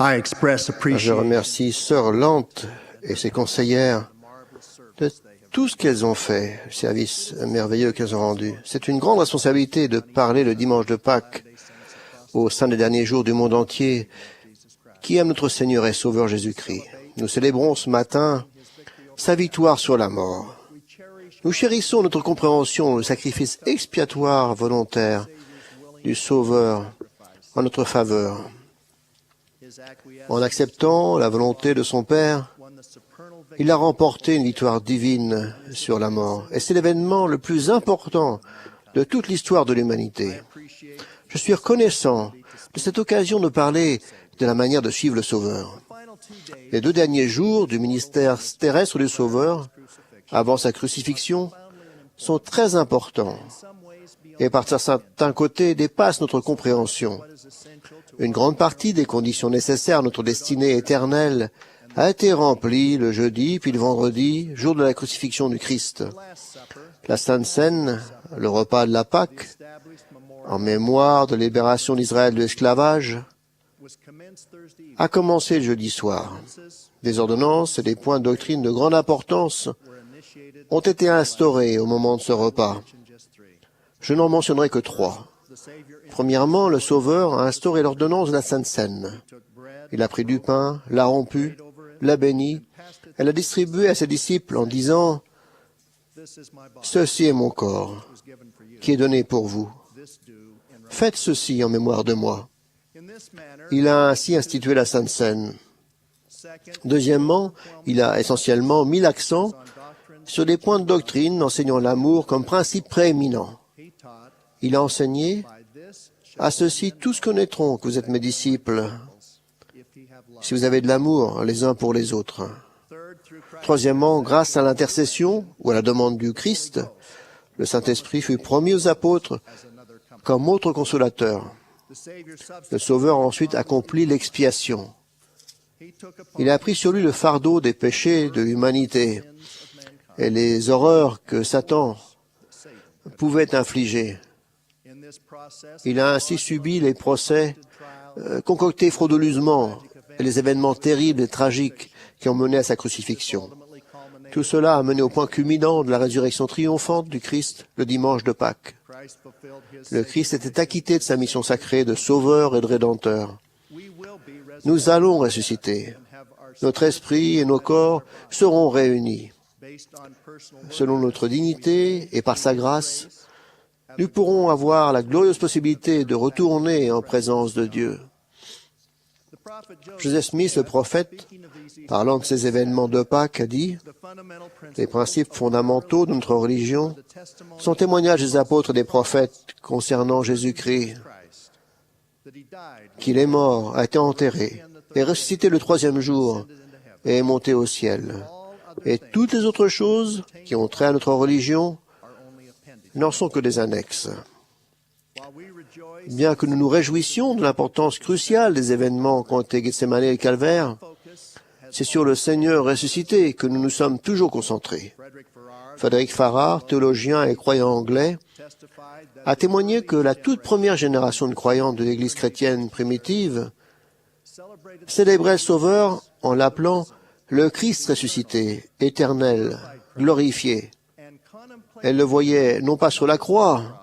I express Je appreciation remercie Sœur Lante et ses conseillères de tout ce qu'elles ont fait, le service merveilleux qu'elles ont rendu. C'est une grande responsabilité de parler le dimanche de Pâques au sein des derniers jours du monde entier qui aime notre Seigneur et Sauveur Jésus-Christ. Nous célébrons ce matin sa victoire sur la mort. Nous chérissons notre compréhension, le sacrifice expiatoire volontaire du Sauveur en notre faveur. En acceptant la volonté de son Père, il a remporté une victoire divine sur la mort. Et c'est l'événement le plus important de toute l'histoire de l'humanité. Je suis reconnaissant de cette occasion de parler de la manière de suivre le Sauveur. Les 2 derniers jours du ministère terrestre du Sauveur, avant sa crucifixion, sont très importants et par certains côtés dépassent notre compréhension. Une grande partie des conditions nécessaires à notre destinée éternelle a été remplie le jeudi puis le vendredi, jour de la crucifixion du Christ. La Sainte Seine, le repas de la Pâque, en mémoire de libération d'Israël de l'esclavage, a commencé le jeudi soir. Des ordonnances et des points de doctrine de grande importance ont été instaurés au moment de ce repas. Je n'en mentionnerai que 3. Premièrement, le Sauveur a instauré l'ordonnance de la Sainte Seine. Il a pris du pain, l'a rompu, l'a béni, et l'a distribué à ses disciples en disant « Ceci est mon corps, qui est donné pour vous. Faites ceci en mémoire de moi. » Il a ainsi institué la Sainte Seine. Deuxièmement, il a essentiellement mis l'accent sur des points de doctrine enseignant l'amour comme principe prééminent. Il a enseigné « À ceci, tous connaîtront que vous êtes mes disciples, si vous avez de l'amour les uns pour les autres. » Troisièmement, grâce à l'intercession ou à la demande du Christ, le Saint-Esprit fut promis aux apôtres comme autre consolateur. Le Sauveur a ensuite accompli l'expiation. Il a pris sur lui le fardeau des péchés de l'humanité et les horreurs que Satan pouvait infliger. Il a ainsi subi les procès concoctés frauduleusement et les événements terribles et tragiques qui ont mené à sa crucifixion. Tout cela a mené au point culminant de la résurrection triomphante du Christ le dimanche de Pâques. Le Christ était acquitté de sa mission sacrée de sauveur et de rédempteur. Nous allons ressusciter. Notre esprit et nos corps seront réunis. Selon notre dignité et par sa grâce, nous pourrons avoir la glorieuse possibilité de retourner en présence de Dieu. Joseph Smith, le prophète, parlant de ces événements de Pâques, a dit « Les principes fondamentaux de notre religion sont témoignages des apôtres et des prophètes concernant Jésus-Christ, qu'il est mort, a été enterré, est ressuscité le 3e jour et est monté au ciel. Et toutes les autres choses qui ont trait à notre religion n'en sont que des annexes. » Bien que nous nous réjouissions de l'importance cruciale des événements qu'ont été Gethsemane et le Calvaire, c'est sur le Seigneur ressuscité que nous nous sommes toujours concentrés. Frédéric Farrar, théologien et croyant anglais, a témoigné que la toute première génération de croyants de l'Église chrétienne primitive célébrait le Sauveur en l'appelant le Christ ressuscité, éternel, glorifié. Elle le voyait non pas sur la croix,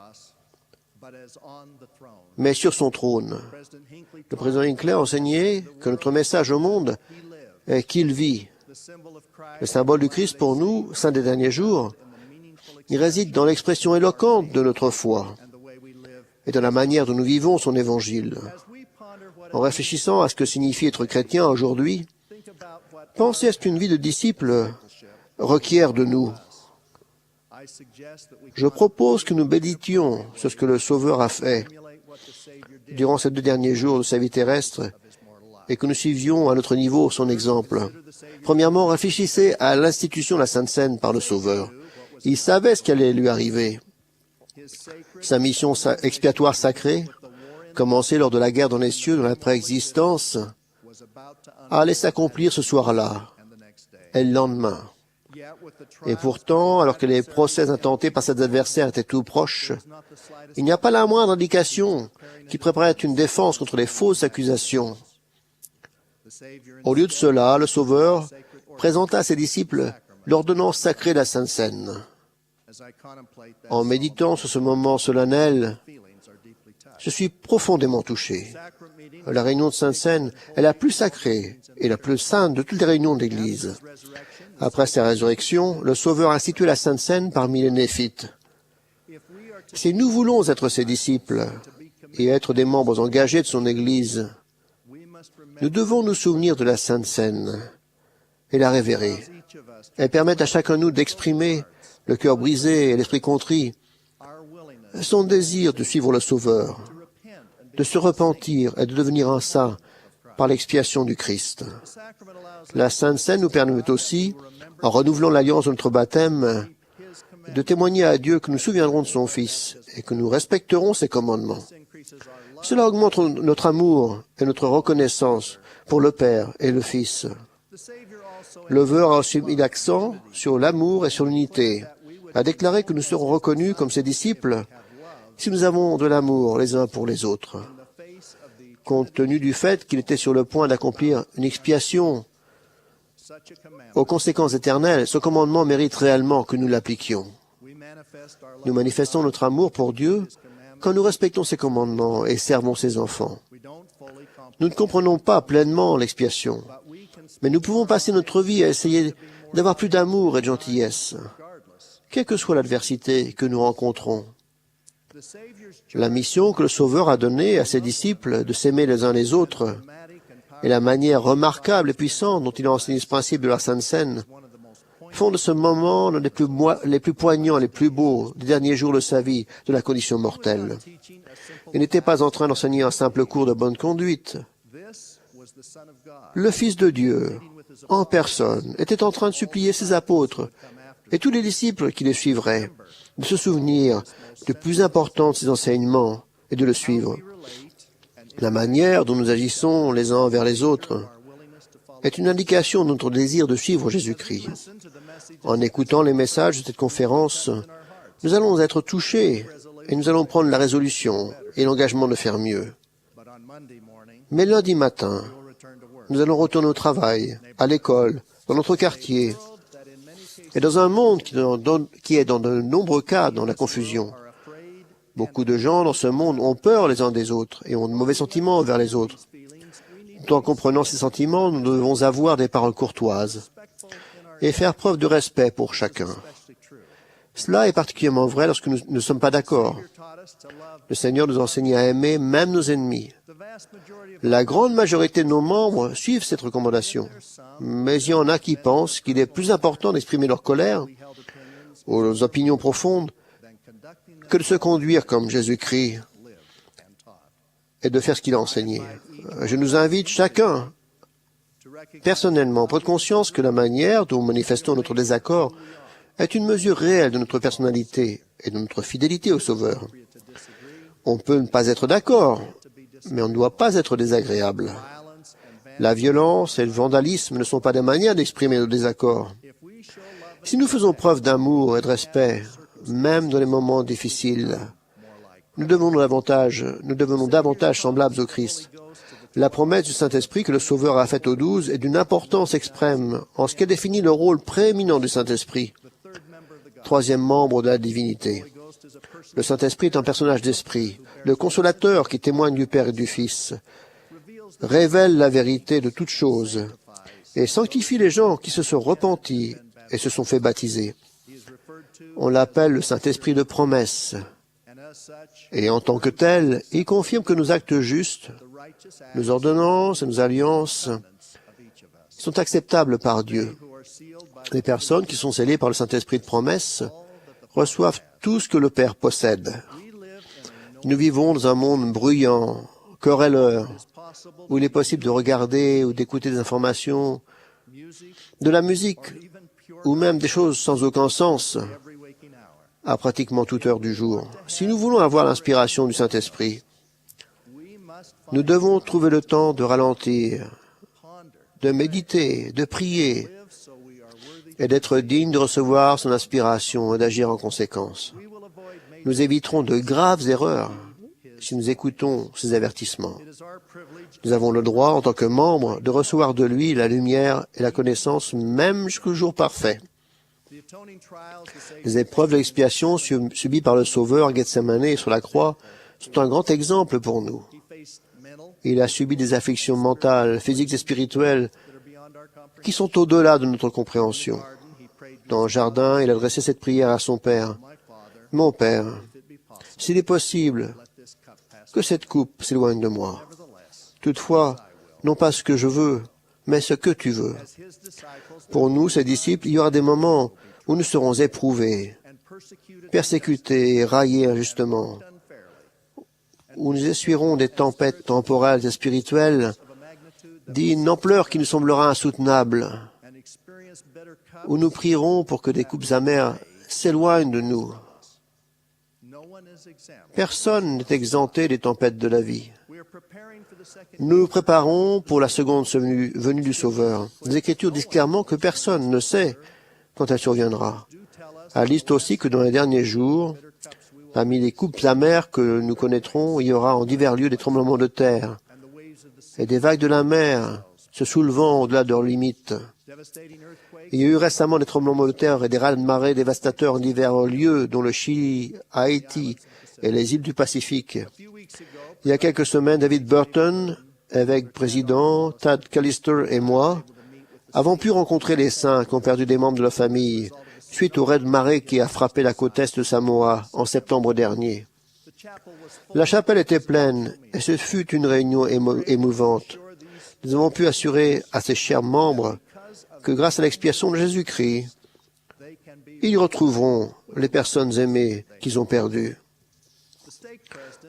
mais sur son trône. Le président Hinckley a enseigné que notre message au monde est qu'il vit. Le symbole du Christ pour nous, saint des derniers jours, il réside dans l'expression éloquente de notre foi et dans la manière dont nous vivons son évangile. En réfléchissant à ce que signifie être chrétien aujourd'hui, pensez à ce qu'une vie de disciple requiert de nous. Je propose que nous méditions sur ce que le Sauveur a fait durant ces 2 derniers jours de sa vie terrestre et que nous suivions à notre niveau son exemple. Premièrement, réfléchissez à l'institution de la Sainte Seine par le Sauveur. Il savait ce qui allait lui arriver. Sa mission expiatoire sacrée, commencée lors de la guerre dans les cieux, dans la préexistence, allait s'accomplir ce soir-là et le lendemain. Et pourtant, alors que les procès intentés par ses adversaires étaient tout proches, il n'y a pas la moindre indication qui préparait une défense contre les fausses accusations. Au lieu de cela, le Sauveur présenta à ses disciples l'ordonnance sacrée de la Sainte Seine. En méditant sur ce moment solennel, je suis profondément touché. La réunion de Sainte Seine est la plus sacrée et la plus sainte de toutes les réunions d'Église. Après sa résurrection, le Sauveur a institué la Sainte Seine parmi les Néphites. Si nous voulons être ses disciples et être des membres engagés de son Église, nous devons nous souvenir de la Sainte Seine et la révérer. Elle permet à chacun de nous d'exprimer, le cœur brisé et l'esprit contrit, son désir de suivre le Sauveur, de se repentir et de devenir un saint par l'expiation du Christ. La Sainte Seine nous permet aussi, en renouvelant l'alliance de notre baptême, de témoigner à Dieu que nous souviendrons de son Fils et que nous respecterons ses commandements. Cela augmente notre amour et notre reconnaissance pour le Père et le Fils. Le Sauveur a aussi mis l'accent sur l'amour et sur l'unité, a déclaré que nous serons reconnus comme ses disciples si nous avons de l'amour les uns pour les autres. Compte tenu du fait qu'il était sur le point d'accomplir une expiation aux conséquences éternelles, ce commandement mérite réellement que nous l'appliquions. Nous manifestons notre amour pour Dieu quand nous respectons ses commandements et servons ses enfants. Nous ne comprenons pas pleinement l'expiation, mais nous pouvons passer notre vie à essayer d'avoir plus d'amour et de gentillesse, quelle que soit l'adversité que nous rencontrons. La mission que le Sauveur a donnée à ses disciples de s'aimer les uns les autres et la manière remarquable et puissante dont il a enseigné ce principe de la Sainte Seine font de ce moment l'un des plus poignants, les plus beaux des derniers jours de sa vie, de la condition mortelle. Il n'était pas en train d'enseigner un simple cours de bonne conduite. Le Fils de Dieu, en personne, était en train de supplier ses apôtres et tous les disciples qui les suivraient de se souvenir du plus important de ses enseignements et de le suivre. La manière dont nous agissons les uns envers les autres est une indication de notre désir de suivre Jésus-Christ. En écoutant les messages de cette conférence, nous allons être touchés et nous allons prendre la résolution et l'engagement de faire mieux. Mais lundi matin, nous allons retourner au travail, à l'école, dans notre quartier, et dans un monde qui est dans de nombreux cas dans la confusion. Beaucoup de gens dans ce monde ont peur les uns des autres et ont de mauvais sentiments envers les autres. Tout en comprenant ces sentiments, nous devons avoir des paroles courtoises et faire preuve de respect pour chacun. Cela est particulièrement vrai lorsque nous ne sommes pas d'accord. Le Seigneur nous enseigne à aimer même nos ennemis. La grande majorité de nos membres suivent cette recommandation, mais il y en a qui pensent qu'il est plus important d'exprimer leur colère ou leurs opinions profondes que de se conduire comme Jésus-Christ et de faire ce qu'il a enseigné. Je nous invite chacun, personnellement, à prendre conscience que la manière dont nous manifestons notre désaccord est une mesure réelle de notre personnalité et de notre fidélité au Sauveur. On peut ne pas être d'accord, mais on ne doit pas être désagréable. La violence et le vandalisme ne sont pas des manières d'exprimer nos désaccords. Si nous faisons preuve d'amour et de respect, même dans les moments difficiles, nous devenons davantage semblables au Christ. La promesse du Saint-Esprit que le Sauveur a faite aux 12 est d'une importance extrême en ce qu'elle définit le rôle prééminent du Saint-Esprit, troisième membre de la divinité. Le Saint-Esprit est un personnage d'esprit, le consolateur qui témoigne du Père et du Fils, révèle la vérité de toutes choses et sanctifie les gens qui se sont repentis et se sont fait baptiser. On l'appelle le Saint-Esprit de promesse. Et en tant que tel, il confirme que nos actes justes, nos ordonnances et nos alliances sont acceptables par Dieu. Les personnes qui sont scellées par le Saint-Esprit de promesse reçoivent tout ce que le Père possède. Nous vivons dans un monde bruyant, querelleur, où il est possible de regarder ou d'écouter des informations, de la musique, ou même des choses sans aucun sens, à pratiquement toute heure du jour. Si nous voulons avoir l'inspiration du Saint-Esprit, nous devons trouver le temps de ralentir, de méditer, de prier, et d'être dignes de recevoir son inspiration et d'agir en conséquence. Nous éviterons de graves erreurs si nous écoutons ces avertissements. Nous avons le droit, en tant que membres, de recevoir de lui la lumière et la connaissance, même jusqu'au jour parfait. Les épreuves de l'expiation subies par le Sauveur à Gethsemane et sur la croix sont un grand exemple pour nous. Il a subi des afflictions mentales, physiques et spirituelles qui sont au-delà de notre compréhension. Dans le jardin, il adressait cette prière à son Père. « Mon Père, s'il est possible, que cette coupe s'éloigne de moi. Toutefois, non pas ce que je veux, mais ce que tu veux. » Pour nous, ses disciples, il y aura des moments où nous serons éprouvés, persécutés, raillés injustement, où nous essuierons des tempêtes temporelles et spirituelles d'une ampleur qui nous semblera insoutenable, où nous prierons pour que des coupes amères s'éloignent de nous. Personne n'est exempté des tempêtes de la vie. Nous nous préparons pour la seconde venue du Sauveur. Les Écritures disent clairement que personne ne sait quand elle surviendra. Elles disent aussi que dans les derniers jours, parmi les coupes amères que nous connaîtrons, il y aura en divers lieux des tremblements de terre et des vagues de la mer se soulevant au-delà de leurs limites. Il y a eu récemment des tremblements de terre et des raz-de-marée dévastateurs en divers lieux, dont le Chili, Haïti et les îles du Pacifique. Il y a quelques semaines, David Burton, évêque président, Tad Callister et moi avons pu rencontrer les saints qui ont perdu des membres de leur famille suite au raz-de-marée qui a frappé la côte est de Samoa en septembre dernier. La chapelle était pleine et ce fut une réunion émouvante. Nous avons pu assurer à ces chers membres que grâce à l'expiation de Jésus-Christ, ils retrouveront les personnes aimées qu'ils ont perdues.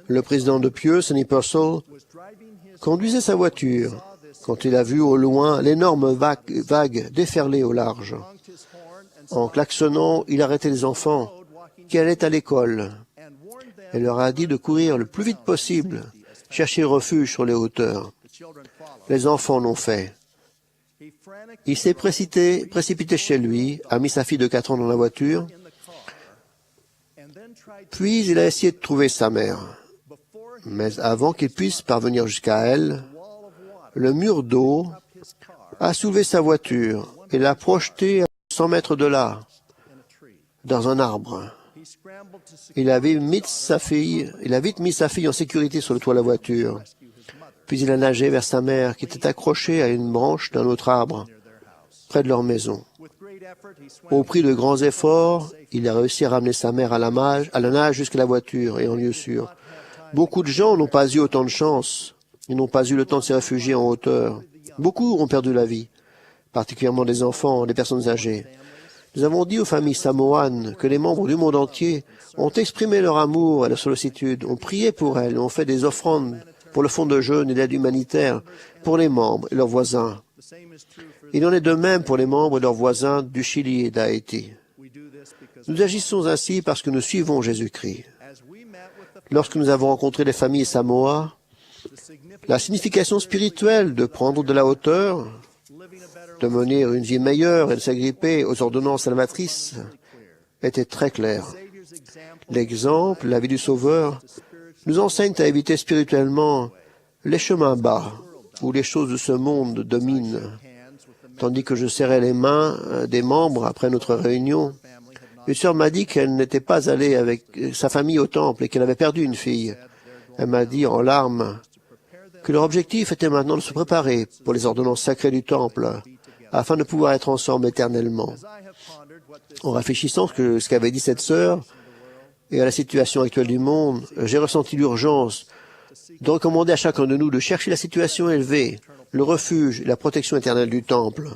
Le président de Pieux, Sonny Purcell, conduisait sa voiture quand il a vu au loin l'énorme vague déferler au large. En klaxonnant, il arrêtait les enfants qui allaient à l'école et leur a dit de courir le plus vite possible, chercher refuge sur les hauteurs. Les enfants l'ont fait. Il s'est précipité chez lui, a mis sa fille de 4 ans dans la voiture, puis il a essayé de trouver sa mère. Mais avant qu'il puisse parvenir jusqu'à elle, le mur d'eau a soulevé sa voiture et l'a projetée à 100 mètres de là, dans un arbre. Il a vite mis sa fille en sécurité sur le toit de la voiture. Puis il a nagé vers sa mère qui était accrochée à une branche d'un autre arbre, près de leur maison. Au prix de grands efforts, il a réussi à ramener sa mère à la nage jusqu'à la voiture et en lieu sûr. Beaucoup de gens n'ont pas eu autant de chance. Ils n'ont pas eu le temps de se réfugier en hauteur. Beaucoup ont perdu la vie, particulièrement des enfants, des personnes âgées. Nous avons dit aux familles samoanes que les membres du monde entier ont exprimé leur amour et leur sollicitude, ont prié pour elles, ont fait des offrandes pour le fonds de jeûne et d'aide humanitaire pour les membres et leurs voisins. Il en est de même pour les membres et leurs voisins du Chili et d'Haïti. Nous agissons ainsi parce que nous suivons Jésus-Christ. Lorsque nous avons rencontré les familles Samoa, la signification spirituelle de prendre de la hauteur, de mener une vie meilleure et de s'agripper aux ordonnances salvatrices était très claire. L'exemple, la vie du Sauveur, nous enseigne à éviter spirituellement les chemins bas, où les choses de ce monde dominent. Tandis que je serrais les mains des membres après notre réunion, une sœur m'a dit qu'elle n'était pas allée avec sa famille au temple et qu'elle avait perdu une fille. Elle m'a dit en larmes que leur objectif était maintenant de se préparer pour les ordonnances sacrées du temple, afin de pouvoir être ensemble éternellement. En réfléchissant à ce qu'avait dit cette sœur et à la situation actuelle du monde, j'ai ressenti l'urgence de recommander à chacun de nous de chercher la situation élevée, le refuge et la protection éternelle du temple.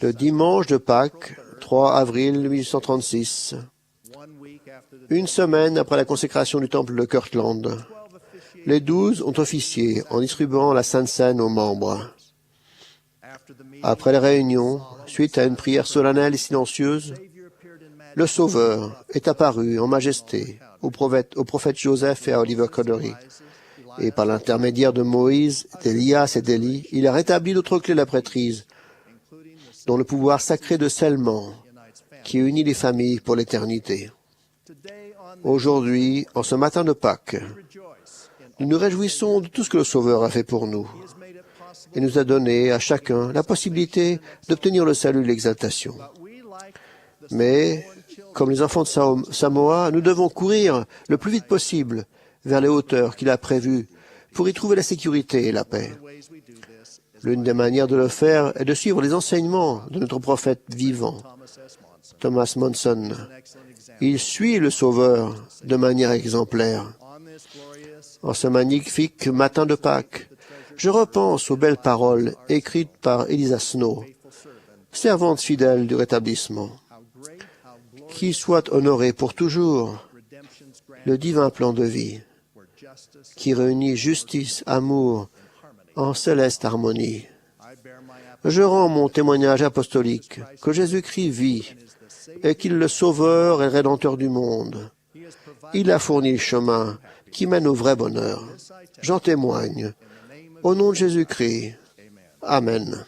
Le dimanche de Pâques, 3 avril 1836, une semaine après la consécration du temple de Kirtland, les 12 ont officié en distribuant la Sainte Seine aux membres. Après la réunion, suite à une prière solennelle et silencieuse, le Sauveur est apparu en majesté au prophète Joseph et à Oliver Cowdery. Et par l'intermédiaire de Moïse, d'Élias et d'Élie, il a rétabli d'autres clés de la prêtrise, dont le pouvoir sacré de scellement, qui unit les familles pour l'éternité. Aujourd'hui, en ce matin de Pâques, Nous nous réjouissons de tout ce que le Sauveur a fait pour nous et nous a donné à chacun la possibilité d'obtenir le salut et l'exaltation. Mais, comme les enfants de Samoa, nous devons courir le plus vite possible vers les hauteurs qu'il a prévues pour y trouver la sécurité et la paix. L'une des manières de le faire est de suivre les enseignements de notre prophète vivant, Thomas Monson. Il suit le Sauveur de manière exemplaire. En ce magnifique matin de Pâques, je repense aux belles paroles écrites par Eliza Snow, servante fidèle du rétablissement. Qui soit honoré pour toujours le divin plan de vie qui réunit justice, amour en céleste harmonie. Je rends mon témoignage apostolique que Jésus-Christ vit et qu'il est le Sauveur et le Rédempteur du monde. Il a fourni le chemin qui mène au vrai bonheur. J'en témoigne. Au nom de Jésus-Christ. Amen.